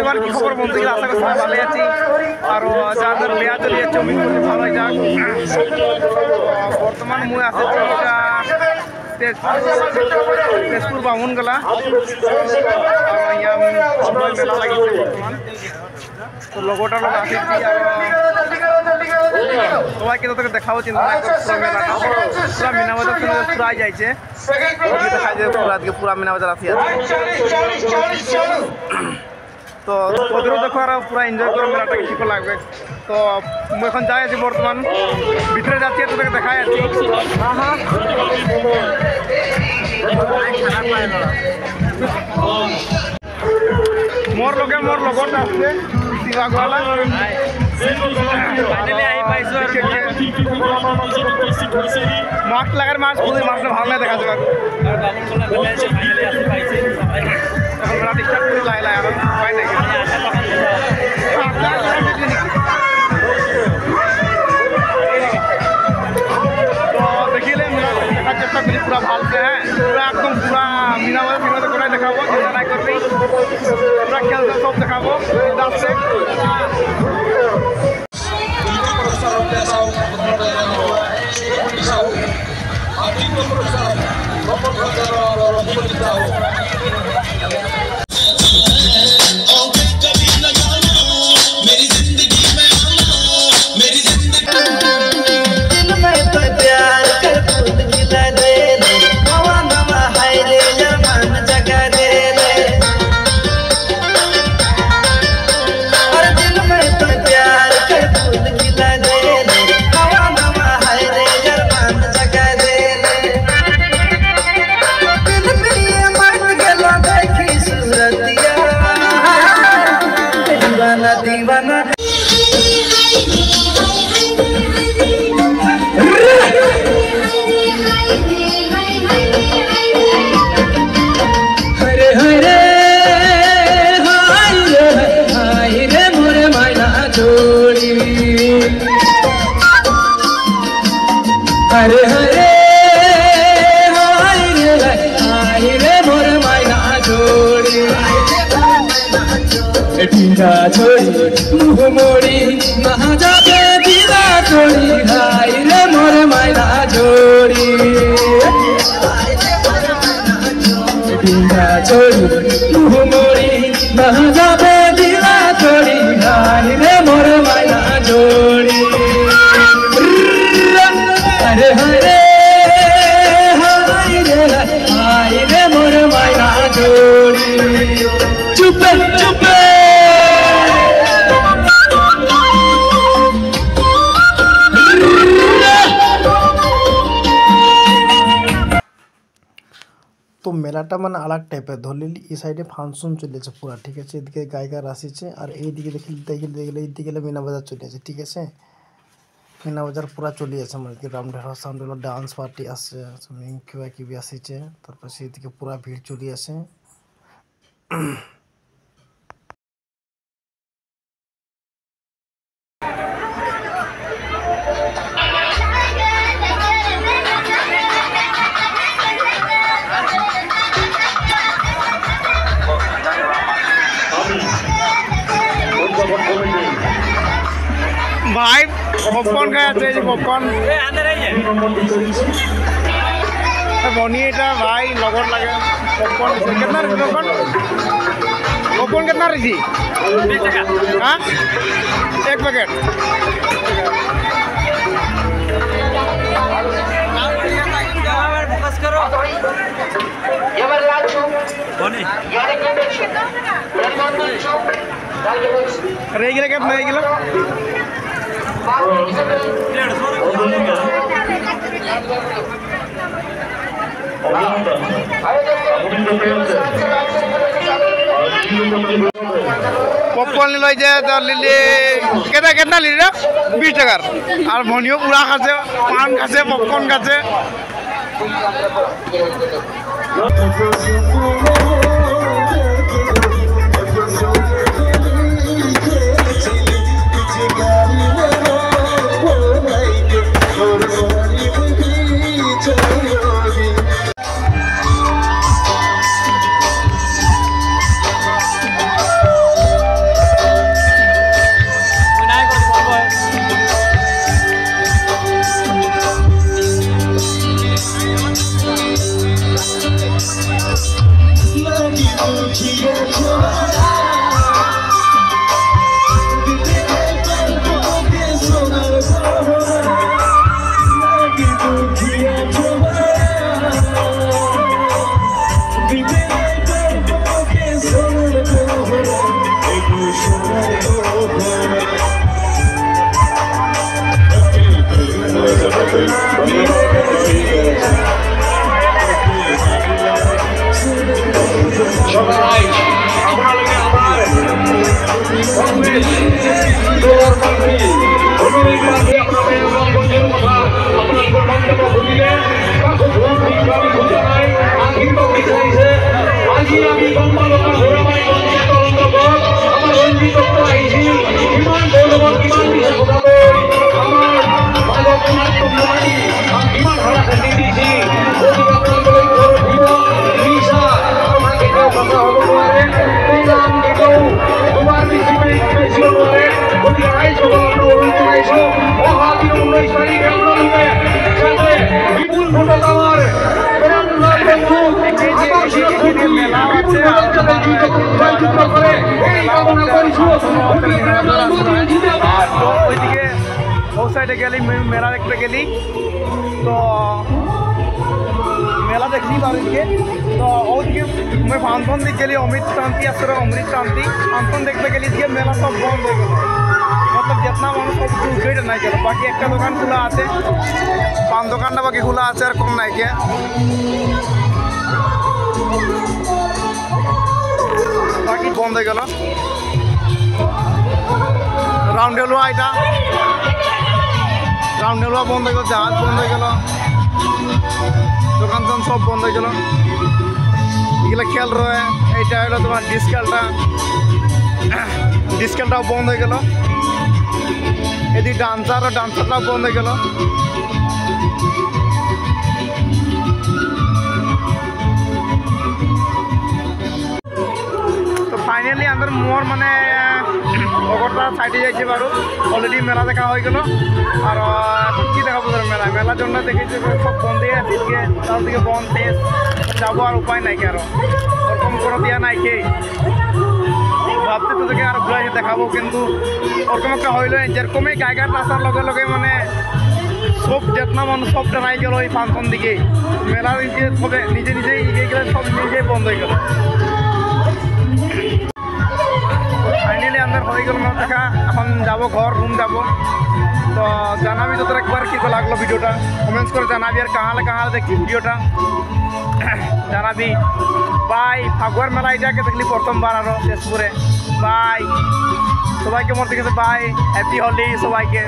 বর্তমান কি খবর বন্ধু, আশা করি সবাই ভালো আছি। আর যাদের লেয়া চলে যাচ্ছে অমিন করতে ভালো যাক। বর্তমান মুই আছে তেজপুর বামুন গলা আর সময় মেলা লাগিছে বর্তমান। তো লগটার লোক আসিছি আর সবাইকে তোকে দেখাবো চিন্তা নাই পুরা মেলাটা পুরা মিনা বাজার পুরা যাইছে দেখা যায় পুরা আজকে পুরা মিনা বাজার আসি আছে। তো তোদেরও দেখো আর পুরা এনজয় করো মেলাটাকে ঠিক লাগবে। তো মুই এখন যাই আছি বর্তমান ভিতরে যাচ্ছি তোদেরকে দেখাই আছি। মোর লগত আসছে শিবাগোয়ালা মাস্ক লাগার মাস্ক খুবই মাস্কটা ভালো নাই দেখা যাবে। এখন রাত স্টার্ট করে লাই লাই আর উপায় নাই। তো দেখিলে দেখার চেষ্টা করি পুরা ভালসে। হ্যাঁ পুরা একদম পুরা মিনা বাজার করাই দেখাবো, চিন্তা নাই করবি। পুরা খেলতে সব দেখাবো আসছে। हरे हरे हाय रे मोर मायना जोड़ी टीका छोड़ी मुँह मोड़ी महा जाके दीदा छोड़ी हाय रे मोर मायना जोड़ी टीका छोड़ी मुँह मोड़ी महा जाके दीदा छोड़ी हाय रे मोर मायना जोड़ी हरे हरे हाय रे मोर मायना जोड़ी चुपे चुपे তো মেলাটা মানে আলাগ টাইপের ধরলি এই সাইডে ফাংশন চলেছে পুরা, ঠিক আছে। এদিকে গায়িকার আসিছে আর এইদিকে দেখলে এইদিকে মিনা বাজার চলে আছে, ঠিক আছে। মিনা বাজার পুরা চলে আছে মানে কি রামঢেরা সাউন্ড হলো ডান্স পার্টি আসছে, কিবা কিবি আসিছে, তারপর সেইদিকে পুরা ভিড় চলে আসে। भाई पॉपकॉर्न खाया चाहिए पॉपकॉर्न बनी এটা ভাই লগর লাগে পপকর্ন কিतना পপকর্ন পপকর্ন कितना रही 20 টাকা हां एक पैकेट फोकस करो এবার লাগছো বনি यारे के रह गया कितना रह गया पॉपकॉर्न ले लिले कितना ली 20 টাকার আর মনিও পুরা খাচ্ছে পান খাচ্ছে পপকর্ন খাচ্ছে সবাই আপনাদেরকে আমার কংগ্রেস দলকর্মী অভিনয় করে আপনাদের রঙ্গনের কথা আপনার মন্তব্য বুঝিলে কাকু ভূমিকারী ঘোষণায় আঙ্গিক বিচারিছে আজি আমি গম্বালকা ঘোরামাই গঞ্জে তরঙ্গবত আমার রঞ্জিত আহিছিল কিমান গৌৰৱত কিমান দিছে কথালৈ আমাৰ মাজত কিমান টুকলানি কিমান ধৰা খেতি দিছি গতিকে আপোনালোকে ঘৰত দিব নিশা আমাৰ কেতিয়াও কথা হ'ব নোৱাৰে এইলাম কেতিয়াও তোমাৰ বেছিকৈ বেছিব নোৱাৰে গতিকে ৰাইজ সকলক অনুৰোধ জনাইছো অহা দিন 19 তাৰিখে আপোনালোকে যাতে বিপুল ভোটত আমাৰ ওইদিকে ও সাইডে গেলি মেলা দেখতে গেলি তো মেলা দেখলি বাড়িকে তো ওদিকে मैं फांसन दिख गली अमृत शांति असर अमृत शांति फांसन देखते गली दिए मेला सब बंद हो गया मतलब जितना मानुष सब उठे नहीं गया बाकी एक दुकान खुला आते पान दुकान बाकी खुला आते और कम नहीं के बाकी बंद हो गया राउंड हेलुआ এটা राउंड हेलुआ बंद हो गया जहाज बंद हो गया दुकान सब बंद हो गया এগুলো খেল রয়ে এইটা হলো তোমার ডিসকেলটাও বন্ধ হয়ে গেল এদিকে ডান্সারটাও বন্ধ হয়ে গেল তো ফাইনালি আমাদের মোর মানে লগরটা সাইডে যাইছে বারো অলরেডি মেলা দেখা হয়ে গেল আর এখন কি দেখাবো মেলার জন্য দেখেছি সব বন্ধই আছে এদিকে তার দিকে বন্ধ শেষ যাবো আর উপায় নাই কি আরো ওরকম কোনো দিয়া নাই কে ভাবতে তোদেরকে আর ঘুরে দেখাবো কিন্তু ওরকম একটা হইলো যেরকমই গায়গার আসার লগে লগে মানে সব যেতনা মানুষ সব টানাই গেল ওই ফাংশন দিকে মেলা সবে নিজে নিজেই গেলে সব নিজেই বন্ধ হয়ে গেল ফাইনালি আমাদের হয়ে গেল না দেখা এখন যাবো ঘর রুম যাবো তো জানাবি তোদের একবার কী লাগলো ভিডিওটা কমেন্টস করে জানাবি আর কাহালে দেখছি ভিডিওটা জানাবি বাই ফাগুয়ার মেলা এটাকে দেখলি প্রথমবার আরও তেজপুরে বাই সবাইকে মোর দেখেছে বাই হ্যাপি হোলি সবাইকে